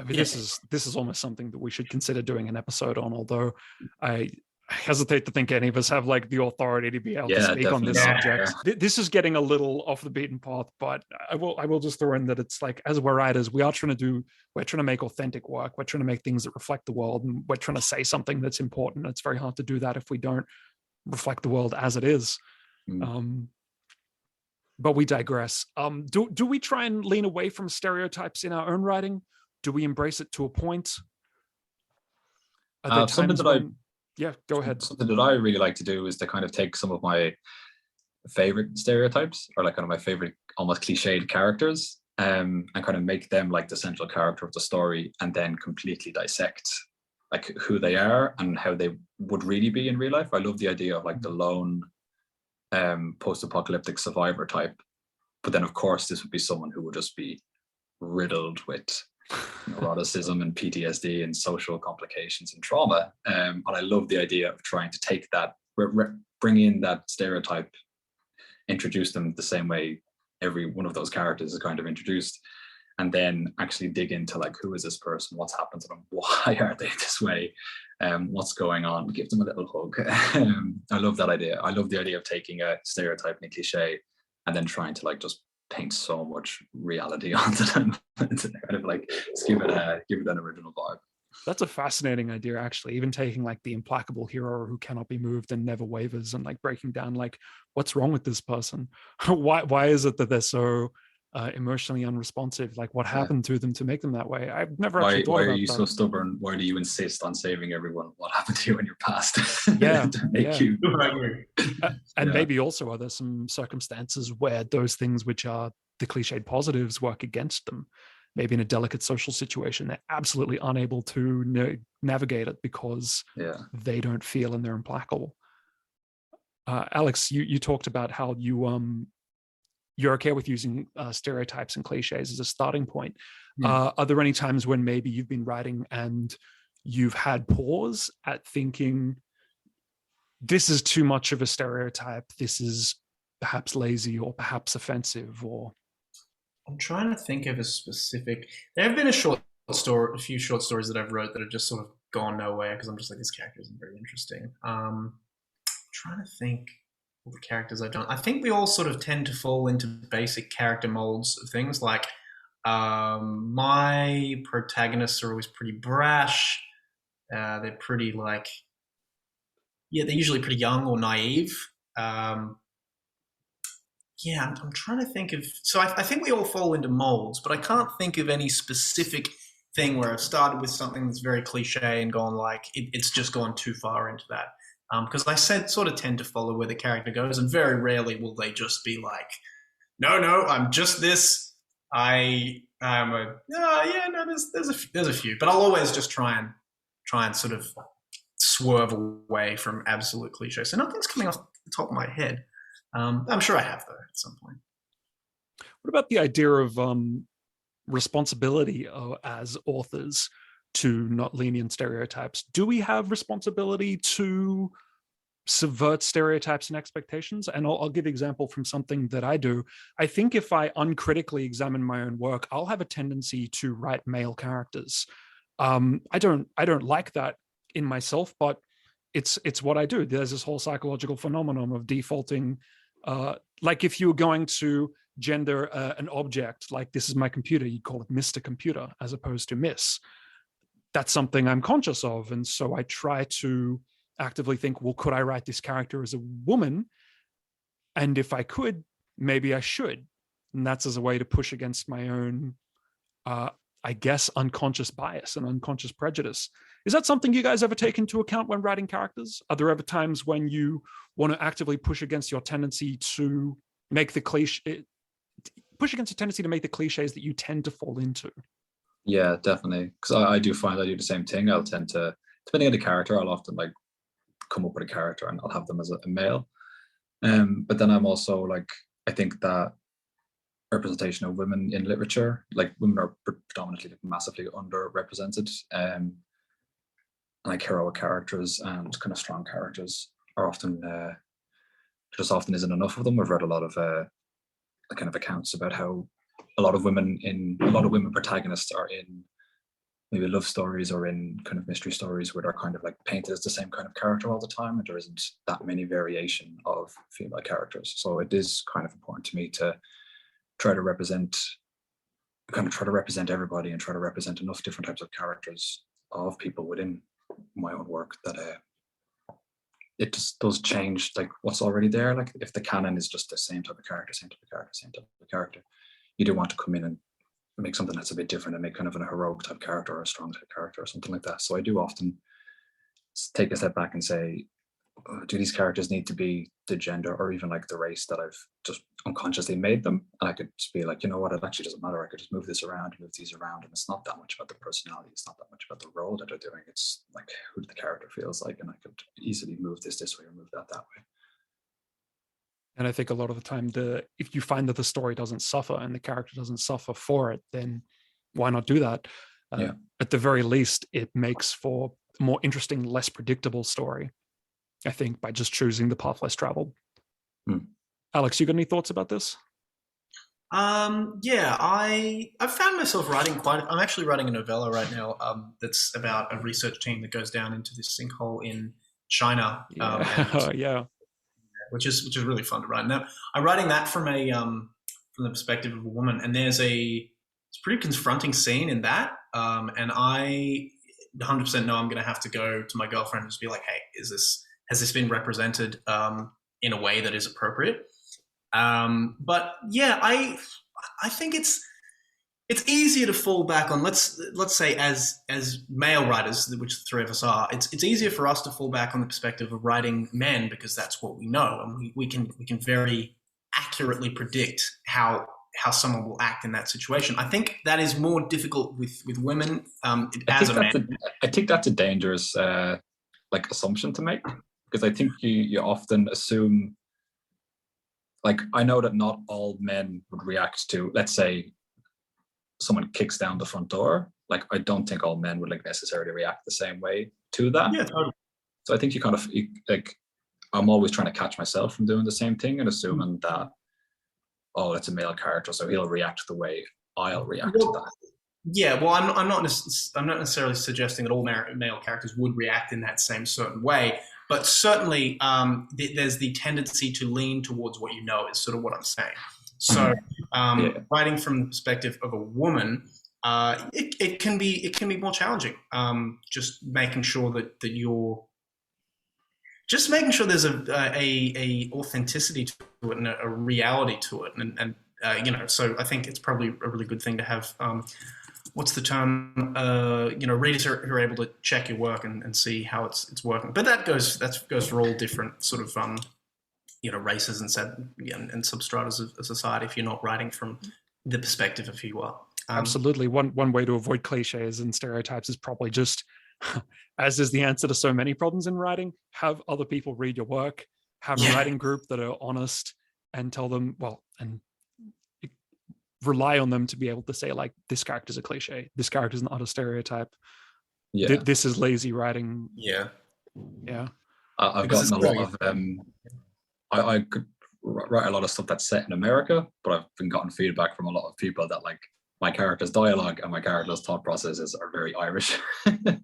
mean, this is almost something that we should consider doing an episode on. Although I hesitate to think any of us have like the authority to be able to speak on this subject. This is getting a little off the beaten path, but I will just throw in that it's like, as we're writers, we're trying to make authentic work. We're trying to make things that reflect the world, and we're trying to say something that's important. It's very hard to do that if we don't reflect the world as it is. But we digress. Do we try and lean away from stereotypes in our own writing? Do we embrace it to a point? Go ahead. Something that I really like to do is to kind of take some of my favorite stereotypes, or like kind of my favorite almost cliched characters, and kind of make them like the central character of the story, and then completely dissect like who they are and how they would really be in real life. I love the idea of like the lone post-apocalyptic survivor type, but then of course this would be someone who would just be riddled with neuroticism and PTSD and social complications and trauma. And I love the idea of trying to take that, bring in that stereotype, introduce them the same way every one of those characters is kind of introduced, and then actually dig into like, who is this person, what's happened to them, why are they this way, what's going on, give them a little hug. I love that idea. I love the idea of taking a stereotype and a cliche and then trying to like just paint so much reality onto them to kind of like just give it an original vibe. That's a fascinating idea, actually. Even taking like the implacable hero who cannot be moved and never wavers, and like breaking down like, what's wrong with this person? Why is it that they're so emotionally unresponsive? Like, what happened to them to make them that way? I've never actually thought about that. Why are you so stubborn? Why do you insist on saving everyone? What happened to you in your past? Yeah, to make you. And maybe also are there some circumstances where those things which are the cliched positives work against them? Maybe in a delicate social situation, they're absolutely unable to navigate it because they don't feel and they're implacable. Alex, you talked about how you're okay with using stereotypes and cliches as a starting point. Are there any times when maybe you've been writing and you've had pause at thinking, this is too much of a stereotype, this is perhaps lazy or perhaps offensive? Or I'm trying to think of a specific. There have been a few short stories that I've wrote that have just sort of gone nowhere because I'm just like, this character isn't very interesting. I'm trying to think of the characters I've done. I think we all sort of tend to fall into basic character molds of things. Like my protagonists are always pretty brash. They're pretty like, they're usually pretty young or naive. I'm trying to think of. So I think we all fall into molds, but I can't think of any specific thing where I've started with something that's very cliche and gone like it's just gone too far into that. Because I sort of tend to follow where the character goes, and very rarely will they just be like, no, I'm just this. There's a few, but I'll always just try and sort of swerve away from absolute cliches. So nothing's coming off the top of my head. I'm sure I have, though, at some point. What about the idea of responsibility as authors to not lenient stereotypes? Do we have responsibility to subvert stereotypes and expectations? And I'll give an example from something that I do. I think if I uncritically examine my own work, I'll have a tendency to write male characters. I don't like that in myself, but it's what I do. There's this whole psychological phenomenon of defaulting. Like if you were going to gender an object, like this is my computer, you'd call it Mr. Computer as opposed to Miss. That's something I'm conscious of. And so I try to actively think, well, could I write this character as a woman? And if I could, maybe I should. And that's as a way to push against my own, I guess, unconscious bias and unconscious prejudice. Is that something you guys ever take into account when writing characters? Are there ever times when you want to actively push against your tendency to make the cliches that you tend to fall into? Yeah, definitely. Because I do find I do the same thing. I'll tend to, depending on the character, I'll often like come up with a character and I'll have them as a male. But then I'm also like, I think that representation of women in literature, like women are predominantly massively underrepresented. And like heroic characters and kind of strong characters are often, just often isn't enough of them. I've read a lot of kind of accounts about how a lot of women protagonists are in maybe love stories or in kind of mystery stories where they're kind of like painted as the same kind of character all the time, and there isn't that many variation of female characters. So it is kind of important to me to try to represent everybody and try to represent enough different types of characters of people within my own work that it just does change like what's already there. Like if the canon is just the same type of character, you do want to come in and make something that's a bit different and make kind of an heroic type character or a strong type character or something like that. So I do often take a step back and say, do these characters need to be the gender or even like the race that I've just unconsciously made them? And I could just be like, you know what, it actually doesn't matter. I could just move these around, move these around, and it's not that much about the personality. It's not that much about the role that they're doing. It's like who the character feels like, and I could easily move this way or move that way. And I think a lot of the time, if you find that the story doesn't suffer and the character doesn't suffer for it, then why not do that? At the very least, it makes for a more interesting, less predictable story, I think, by just choosing the path less traveled. Alex, you got any thoughts about this? Yeah, I've found myself writing I'm actually writing a novella right now that's about a research team that goes down into this sinkhole in China. Which is really fun to write. Now, I'm writing that from the perspective of a woman, and it's a pretty confronting scene in that. And I 100% know I'm going to have to go to my girlfriend and just be like, "Hey, has this been represented in a way that is appropriate?" But yeah, I think it's easier to fall back on, let's say as male writers, which the three of us are, it's easier for us to fall back on the perspective of writing men because that's what we know, and we can very accurately predict how someone will act in that situation. I think that is more difficult with women as a man. I think that's a dangerous like assumption to make, because I think you often assume, like, I know that not all men would react to, let's say, someone kicks down the front door. Like, I don't think all men would like necessarily react the same way to that. Yeah, totally. So I think you kind of like, I'm always trying to catch myself from doing the same thing and assuming that, oh, it's a male character, so he'll react the way I'll react to that. Yeah, well, I'm not necessarily suggesting that all male characters would react in that same certain way, but certainly there's the tendency to lean towards what you know is sort of what I'm saying. So writing from the perspective of a woman, it can be more challenging. Just making sure that you're just making sure there's a authenticity to it and a reality to it, and so I think it's probably a really good thing to have. What's the term? Readers who are able to check your work and see how it's working. But that goes for all different sort of races and substratas of society. If you're not writing from the perspective of who you are, absolutely. One way to avoid cliches and stereotypes is probably just, as is the answer to so many problems in writing, have other people read your work, have a writing group that are honest, and tell them, and rely on them to be able to say, like, this character's a cliche, this character's not a stereotype, this is lazy writing. I've gotten a lot of I could write a lot of stuff that's set in America, but I've been gotten feedback from a lot of people that, like, my character's dialogue and my character's thought processes are very Irish. And I'm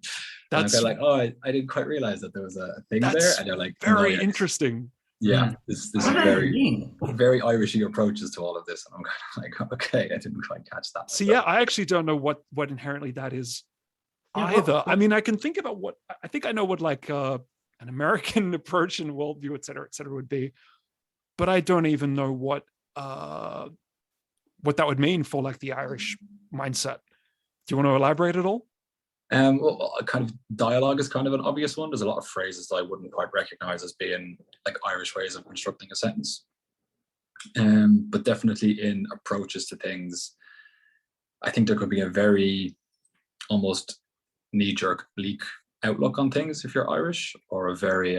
That's kind of like, oh, I didn't quite realize that there was a thing there. that's And they're like, very no, yeah, interesting. yeah, this is What do you very, mean? very Irishy approaches to all of this. And I'm kind of like, okay, I didn't quite catch that. So yeah, I actually don't know what inherently that is Yeah, either. I mean, I can think about what I think I know what like an American approach and worldview, et cetera, would be, but I don't even know what that would mean for like the Irish mindset. Do you want to elaborate at all? Well, kind of dialogue is kind of an obvious one. There's a lot of phrases that I wouldn't quite recognize as being like Irish ways of constructing a sentence. But definitely in approaches to things, I think there could be a very almost knee-jerk, bleak outlook on things if you're Irish, or a very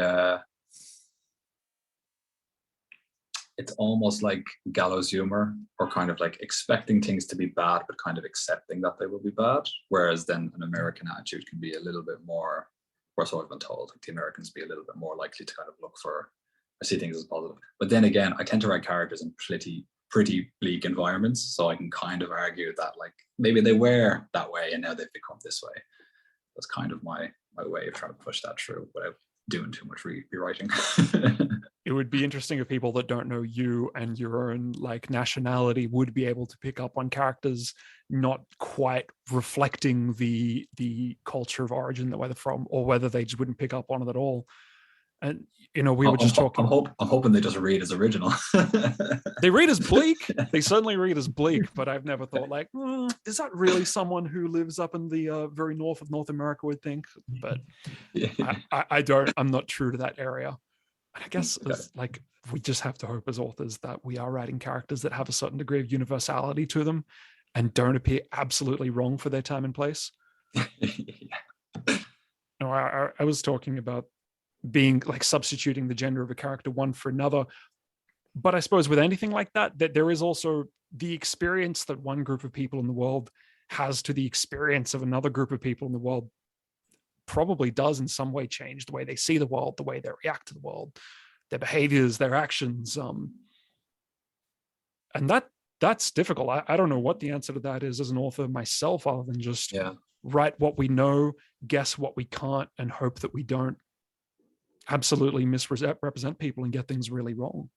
it's almost like gallows humor, or kind of like expecting things to be bad but kind of accepting that they will be bad, whereas then an American attitude can be a little bit more, or so I've been told, like the Americans be a little bit more likely to kind of look for, I see things as positive. But then again, I tend to write characters in pretty bleak environments, so I can kind of argue that like maybe they were that way and now they've become this way. That's kind of my way of trying to push that through without doing too much rewriting. It would be interesting if people that don't know you and your own like nationality would be able to pick up on characters not quite reflecting the culture of origin that where they're from, or whether they just wouldn't pick up on it at all. And we were just talking. I'm hoping they just read as original. They read as bleak. They certainly read as bleak, but I've never thought like, is that really someone who lives up in the very north of North America would think? But Yeah. I don't. I'm not true to that area. And I guess like we just have to hope as authors that we are writing characters that have a certain degree of universality to them and don't appear absolutely wrong for their time and place. Yeah. I was talking about being like substituting the gender of a character one for another, but I suppose with anything like that there is also the experience that one group of people in the world has to the experience of another group of people in the world probably does in some way change the way they see the world, the way they react to the world, their behaviors, their actions, and that's difficult. I don't know what the answer to that is as an author myself, other than just write what we know, guess what we can't, and hope that we don't absolutely misrepresent people and get things really wrong.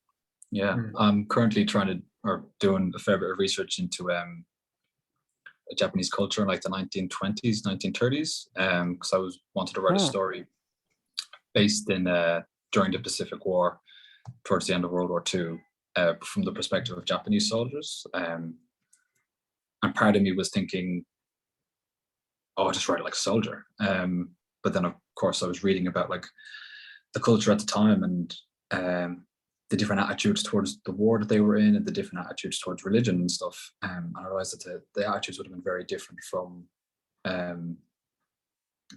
Yeah, I'm currently doing a fair bit of research into Japanese culture in like the 1920s, 1930s, because I wanted to write a story based in during the Pacific War, towards the end of World War II, from the perspective of Japanese soldiers. And part of me was thinking, I'll just write it like a soldier. But then of course I was reading about like the culture at the time and the different attitudes towards the war that they were in and the different attitudes towards religion and stuff. And I realized that the attitudes would have been very different from kind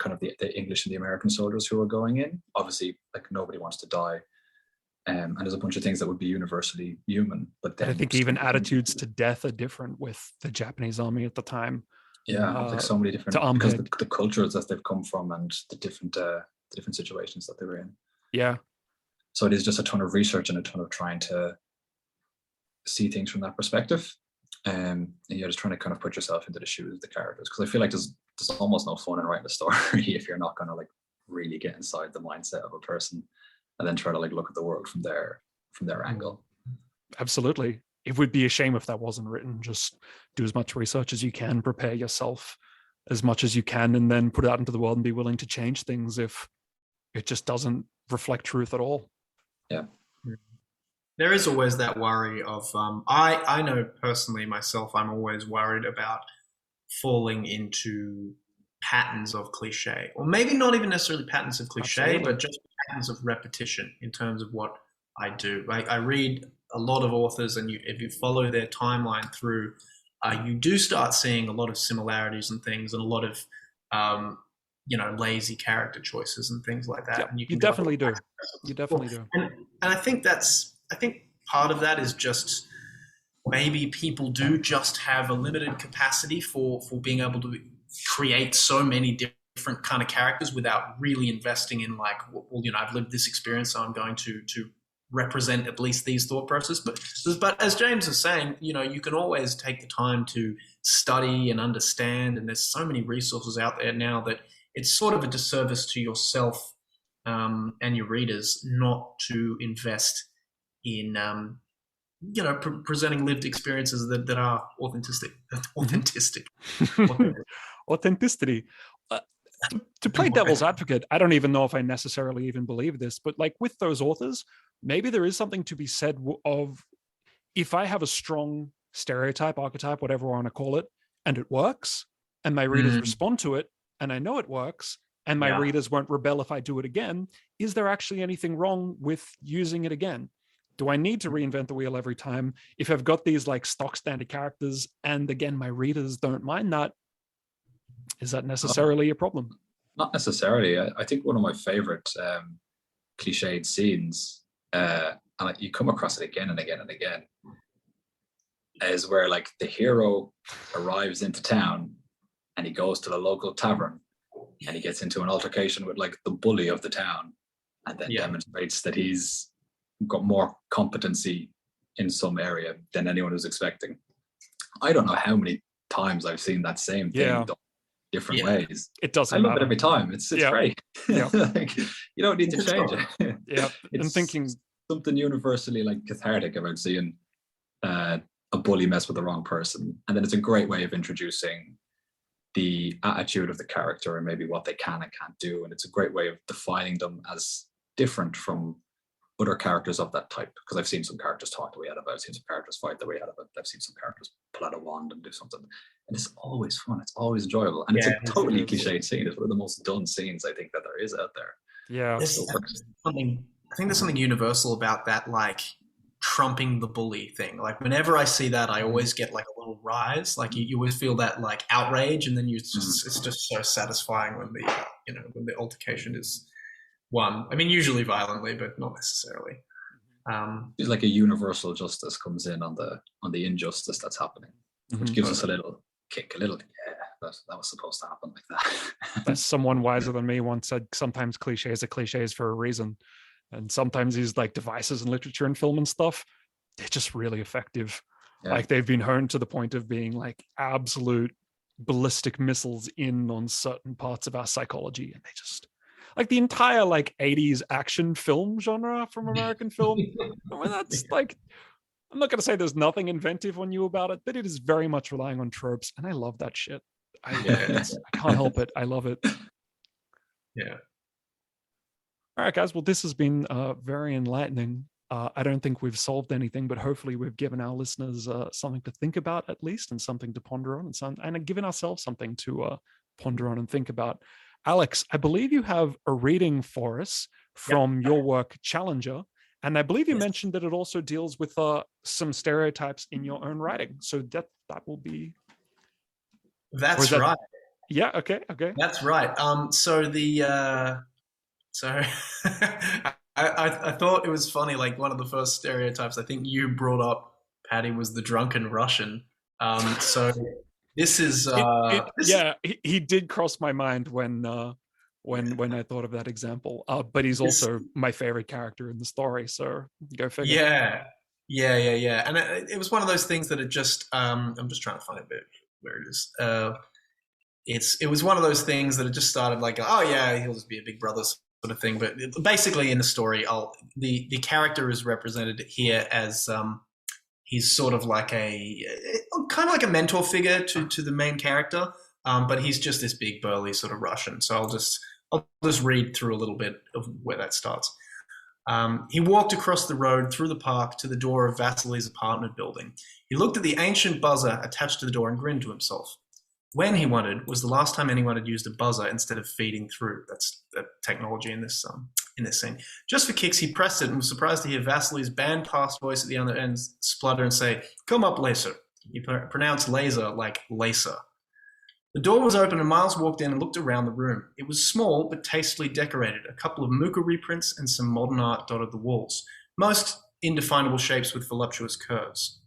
of the English and the American soldiers who were going in. Obviously, like nobody wants to die. And there's a bunch of things that would be universally human. But then I think even attitudes to death are different with the Japanese army at the time. Yeah, like so many different, because the cultures that they've come from and the different situations that they were in. Yeah. So it is just a ton of research and a ton of trying to see things from that perspective. And you're just trying to kind of put yourself into the shoes of the characters. Because I feel like there's almost no fun in writing a story if you're not going to like really get inside the mindset of a person and then try to like look at the world from their angle. Absolutely. It would be a shame if that wasn't written. Just do as much research as you can, prepare yourself as much as you can, and then put it out into the world and be willing to change things if it just doesn't reflect truth at all. Yeah. There is always that worry of, I know personally myself, I'm always worried about falling into patterns of cliche, or maybe not even necessarily patterns of cliche, Absolutely. but just patterns of repetition in terms of what I do. Like I read a lot of authors, and if you follow their timeline through, you do start seeing a lot of similarities and things, and a lot of lazy character choices and things like that. Yeah, and you definitely do. You definitely do. And I think part of that is just maybe people do just have a limited capacity for being able to create so many different kind of characters without really investing in like, well, I've lived this experience, so I'm going to represent at least these thought processes. But as James was saying, you can always take the time to study and understand, and there's so many resources out there now that it's sort of a disservice to yourself and your readers not to invest in presenting lived experiences that are authentic. Authenticity. To play devil's advocate, I don't even know if I necessarily even believe this, but like with those authors, maybe there is something to be said of, if I have a strong stereotype, archetype, whatever I want to call it, and it works, and my readers respond to it, and I know it works, and my readers won't rebel if I do it again, is there actually anything wrong with using it again? Do I need to reinvent the wheel every time? If I've got these like stock standard characters, and again, my readers don't mind that, is that necessarily a problem? Not necessarily. I think one of my favorite cliched scenes, and you come across it again and again and again, is where like the hero arrives into town and he goes to the local tavern and he gets into an altercation with like the bully of the town, and then demonstrates that he's got more competency in some area than anyone was expecting. I don't know how many times I've seen that same thing done different ways. It doesn't I love matter. it every time. It's great. Like, you don't need to change it. I'm thinking something universally like cathartic about seeing a bully mess with the wrong person, and then it's a great way of introducing the attitude of the character and maybe what they can and can't do, and it's a great way of defining them as different from other characters of that type, because I've seen some characters talk the way out about it, I've seen some characters fight the way out of it, I've seen some characters pull out a wand and do something, and it's always fun, it's always enjoyable, and it's a totally cliched scene. It's one of the most done scenes I think that there is out there. I think there's something universal about that, like trumping the bully thing. Like whenever I see that, I always get like a little rise. Like you always feel that like outrage, and then it's just so satisfying when the altercation is won. I mean, usually violently, but not necessarily. It's like a universal justice comes in on the injustice that's happening, which gives us a little kick, that was supposed to happen like that. That's someone wiser than me once said, sometimes cliches are cliches for a reason. And sometimes these like devices in literature and film and stuff, they're just really effective. Like they've been honed to the point of being like absolute ballistic missiles in on certain parts of our psychology. And they just, like the entire like 80s action film genre from American film. I mean, that's like, I'm not going to say there's nothing inventive or new about it, but it is very much relying on tropes. And I love that shit. I can't help it. I love it. Yeah. All right, guys. Well, this has been very enlightening. I don't think we've solved anything, but hopefully we've given our listeners something to think about at least, and something to ponder on, and given ourselves something to ponder on and think about. Alex, I believe you have a reading for us from your work, Challenger, and I believe you mentioned that it also deals with some stereotypes in your own writing. So that will be. That's right. Yeah. Okay. That's right. So I thought it was funny, like one of the first stereotypes I think you brought up, Paddy, was the drunken Russian. So this is he did cross my mind when I thought of that example. But he's also my favorite character in the story, so go figure. Yeah. And it was one of those things that it just I'm just trying to find a bit where it is. It was one of those things that it just started like, oh yeah, he'll just be a big brother sort of thing. But basically in the story, the character is represented here as he's sort of like a kind of like a mentor figure to the main character, but he's just this big burly sort of Russian. So I'll just read through a little bit of where that starts. He walked across the road through the park to the door of Vasily's apartment building. He looked at the ancient buzzer attached to the door and grinned to himself. When, he wondered, was the last time anyone had used a buzzer instead of feeding through? That's the technology in this scene. Just for kicks, he pressed it and was surprised to hear Vasily's band-past voice at the other end splutter and say, "Come up, Laser." He pronounced laser like lacer. The door was open and Miles walked in and looked around the room. It was small but tastefully decorated. A couple of Mooka reprints and some modern art dotted the walls, most indefinable shapes with voluptuous curves.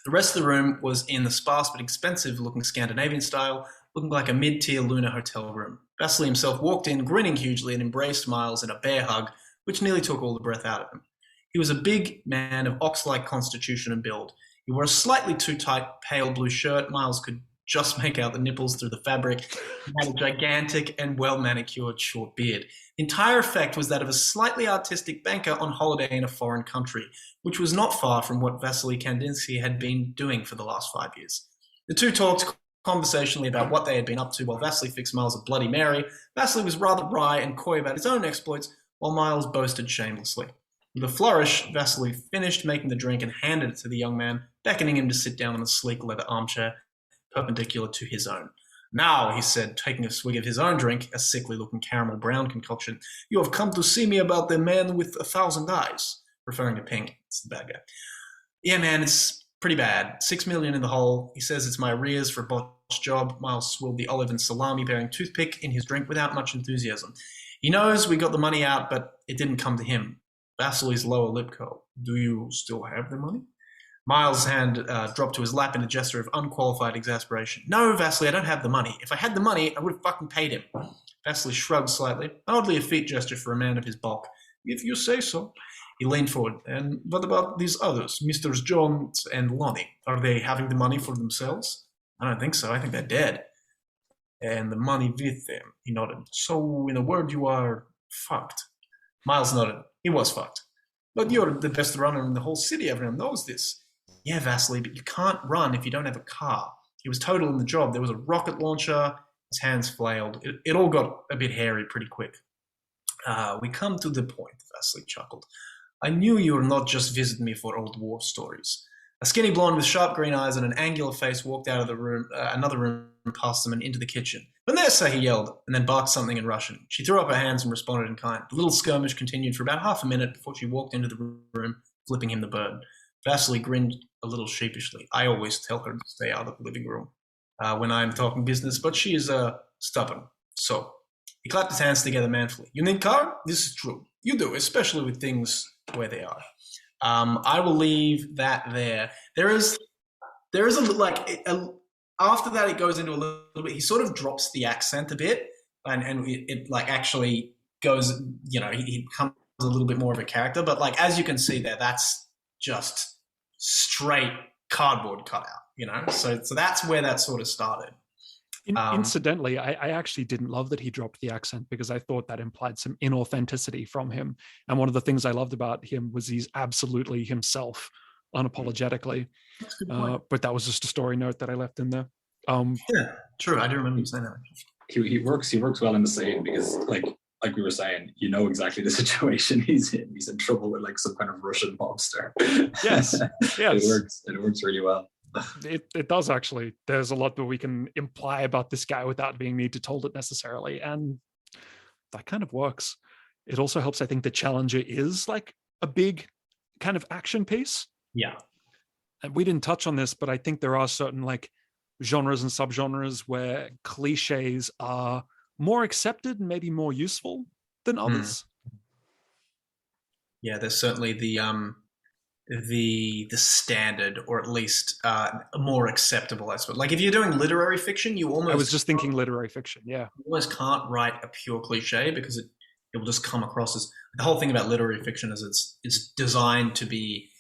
The rest of the room was in the sparse but expensive-looking Scandinavian style, looking like a mid-tier lunar hotel room. Vasily himself walked in, grinning hugely, and embraced Miles in a bear hug, which nearly took all the breath out of him. He was a big man of ox-like constitution and build. He wore a slightly too tight pale blue shirt. Miles could just make out the nipples through the fabric. He had a gigantic and well-manicured short beard. The entire effect was that of a slightly artistic banker on holiday in a foreign country, which was not far from what Vasily Kandinsky had been doing for the last 5 years. The two talked conversationally about what they had been up to while Vasily fixed Miles a Bloody Mary. Vasily was rather wry and coy about his own exploits, while Miles boasted shamelessly. With a flourish, Vasily finished making the drink and handed it to the young man, beckoning him to sit down in a sleek leather armchair perpendicular to his own. Now, he said, taking a swig of his own drink, a sickly-looking caramel brown concoction, you have come to see me about the man with 1,000 eyes, referring to Pink. It's the bad guy. Yeah, man, it's pretty bad. 6 million in the hole. He says it's my arrears for a botched job. Miles swilled the olive and salami-bearing toothpick in his drink without much enthusiasm. He knows we got the money out, but it didn't come to him. Vasily's lower lip curled. Do you still have the money? Miles' hand dropped to his lap in a gesture of unqualified exasperation. No, Vasily, I don't have the money. If I had the money, I would have fucking paid him. Vasily shrugged slightly, oddly a feat gesture for a man of his bulk. If you say so. He leaned forward. And what about these others, Misters Jones and Lonnie? Are they having the money for themselves? I don't think so. I think they're dead. And the money with them, he nodded. So, in a word, you are fucked. Miles nodded. He was fucked. But you're the best runner in the whole city. Everyone knows this. Yeah, Vasily, but you can't run if you don't have a car. He was total in the job. There was a rocket launcher. His hands flailed. It all got a bit hairy pretty quick. We come to the point, Vasily chuckled. I knew you were not just visiting me for old war stories. A skinny blonde with sharp green eyes and an angular face walked out of the room, another room past them and into the kitchen. Vanessa, he yelled, and then barked something in Russian. She threw up her hands and responded in kind. The little skirmish continued for about half a minute before she walked into the room, flipping him the bird. Vasily grinned a little sheepishly. I always tell her to stay out of the living room when I'm talking business, but she is stubborn. So he clapped his hands together manfully. You need car? This is true. You do, especially with things where they are. I will leave that there. There is after that it goes into a little bit. He sort of drops the accent a bit, and it like actually goes. You know, he becomes a little bit more of a character. But like as you can see there, that's just straight cardboard cutout, you know. So that's where that sort of started. Incidentally, I actually didn't love that he dropped the accent because I thought that implied some inauthenticity from him. And one of the things I loved about him was he's absolutely himself, unapologetically. But that was just a story note that I left in there. Yeah, true. I do remember you saying that. He works well in the scene because like we were saying, you know exactly the situation he's in. He's in trouble with like some kind of Russian mobster. Yes. It works really well. It does actually. There's a lot that we can imply about this guy without being need to told it necessarily, and that kind of works. It also helps, I think, the Challenger is like a big kind of action piece. Yeah. And we didn't touch on this, but I think there are certain like genres and subgenres where cliches are more accepted and maybe more useful than others. Yeah, there's certainly the standard, or at least more acceptable, I suppose. Like if you're doing literary fiction, you almost— I was just thinking literary fiction, yeah. You almost can't write a pure cliche because it will just come across as— the whole thing about literary fiction is it's designed to be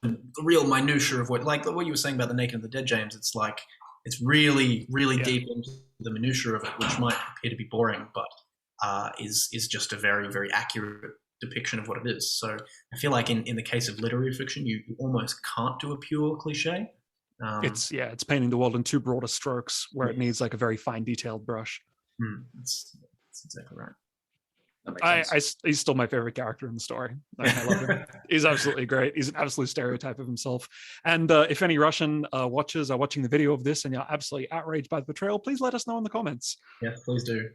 the real minutiae of what you were saying about The Naked and the Dead, James. It's like it's really, really deep into the minutiae of it, which might appear to be boring, but is just a very, very accurate depiction of what it is. So I feel like in the case of literary fiction, you almost can't do a pure cliche. It's painting the world in too broader strokes where it needs like a very fine detailed brush. That's exactly right. He's still my favorite character in the story. I love him. He's absolutely great. He's an absolute stereotype of himself. And if any Russian watchers are watching the video of this and you're absolutely outraged by the betrayal, please let us know in the comments. Yeah, please do.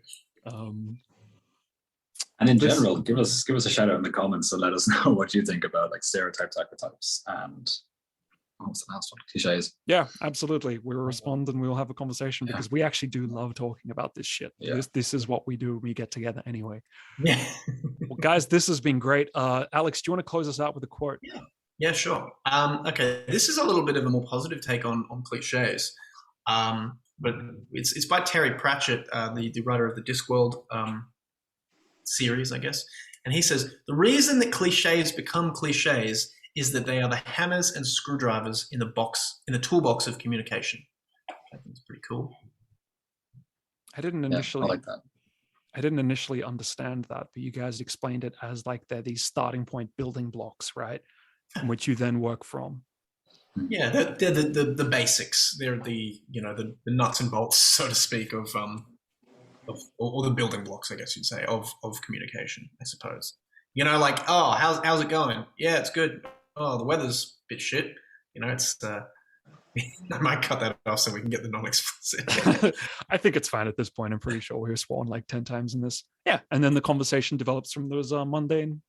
And in general, give us a shout out in the comments and let us know what you think about like stereotypes, archetypes, and what's the last one? Cliches. Yeah, absolutely. We'll respond and we'll have a conversation because we actually do love talking about this shit. Yeah. This is what we do. We get together anyway. Yeah. Well, guys, this has been great. Alex, do you want to close us out with a quote? Yeah, sure. Okay, this is a little bit of a more positive take on cliches. But it's by Terry Pratchett, the writer of the Discworld series, I guess. And he says, the reason that cliches become cliches is that they are the hammers and screwdrivers in the toolbox of communication. I think it's pretty cool. I didn't I initially like that. I didn't initially understand that, but you guys explained it as like they're these starting point building blocks, right? From which you then work from. Yeah, they're the basics. They're the nuts and bolts, so to speak, of or the building blocks, I guess you'd say, of communication, I suppose. Like, oh, how's it going? Yeah, it's good. Oh, the weather's a bit shit. It's I might cut that off so we can get the non-explicit. I think it's fine at this point. I'm pretty sure we were sworn like 10 times in this. Yeah, and then the conversation develops from those mundane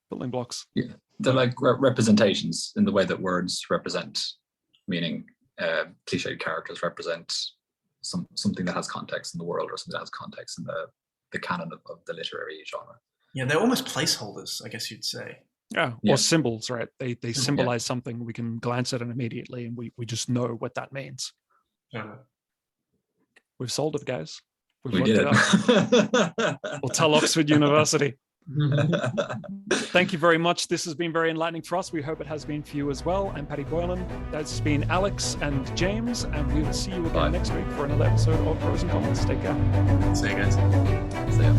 building blocks. Yeah, they're like representations in the way that words represent meaning. Cliched characters represent something that has context in the world, or something that has context in the canon of the literary genre. Yeah, they're almost placeholders, I guess you'd say. Yeah, or symbols, right? They symbolize something. We can glance at it immediately, and we just know what that means. We've solved it, guys. We did it. We'll tell Oxford University. Thank you very much. This has been very enlightening for us. We hope it has been for you as well. I'm Paddy Boylan. That's been Alex and James, and we will see you again next week for another episode of Prose Cons. Take care. See you guys. See ya.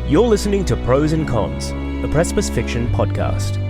You're listening to Pros and Cons, the Precipice Fiction podcast.